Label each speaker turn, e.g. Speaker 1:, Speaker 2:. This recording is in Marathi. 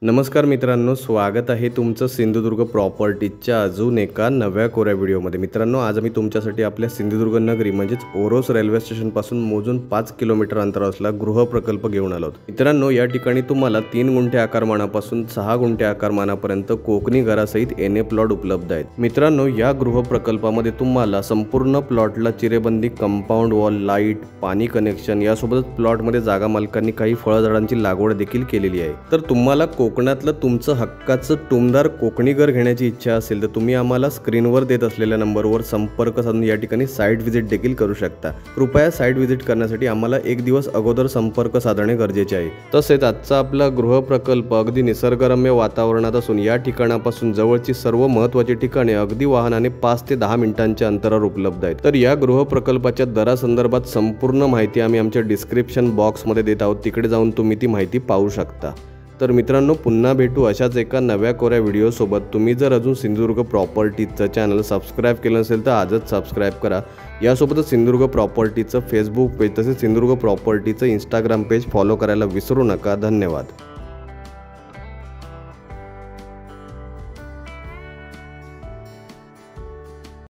Speaker 1: नमस्कार मित्रांनो, स्वागत आहे तुमचं सिंधुदुर्ग प्रॉपर्टीजच्या अजून एका नव्या कोऱ्या व्हिडिओमध्ये। मित्रांनो, आज आम्ही तुमच्यासाठी आपल्या सिंधुदुर्ग नगरी म्हणजेच ओरोस रेल्वे स्टेशनपासून मोजून 5 किलोमीटर अंतरावर असलेला गृहप्रकल्प घेऊन आलो आहोत। मित्रांनो, या ठिकाणी तुम्हाला 3 गुंठे आकारमानापासून 6 गुंठे आकारमानापर्यंत कोकणी घरासहित एनए प्लॉट उपलब्ध आहेत। मित्रांनो, या गृहप्रकल्पामध्ये तुम्हाला संपूर्ण प्लॉटला चिरेबंदी, कंपाऊंड वॉल, लाईट, पाणी कनेक्शन यासोबतच प्लॉटमध्ये जागा मालकांनी काही फळझाडांची लागवड देखील केलेली आहे। तर तुम्हाला कोकणातलं तुमचं हक्काचं टुमदार कोकणी घर घेण्याची इच्छा असेल तर तुम्ही आम्हाला स्क्रीनवर देत असलेल्या नंबरवर संपर्क साधून या ठिकाणी साइट व्हिजिट देखील करू शकता। कृपया साइट व्हिजिट करण्यासाठी आम्हाला 1 दिवस अगोदर संपर्क साधणे गरजेचे आहे। तसेच आजचा आपला गृहप्रकल्प अगदी निसर्गरम्य वातावरणात असून या ठिकाणापासून जवळची सर्व महत्त्वाची ठिकाणे अगदी वाहनाने 5 ते 10 मिनिटांच्या अंतरावर उपलब्ध आहेत। तर या गृहप्रकल्पाच्या दरासंदर्भात संपूर्ण माहिती आम्ही आमच्या डिस्क्रिप्शन बॉक्समध्ये देत आहोत, तिकडे जाऊन तुम्ही ती माहिती पाहू शकता। तर मित्रांनो, पुन्हा भेटू अशाच एका नव्या कोऱ्या व्हिडिओसोबत। तुम्ही जर अजून सिंधुदुर्ग प्रॉपर्टीजचं चॅनल सबस्क्राईब केलं नसेल तर आजच सबस्क्राईब करा। यासोबतच सिंधुदुर्ग प्रॉपर्टीचं फेसबुक पेज तसेच सिंधुदुर्ग प्रॉपर्टीचं इंस्टाग्राम पेज फॉलो करायला विसरू नका। धन्यवाद।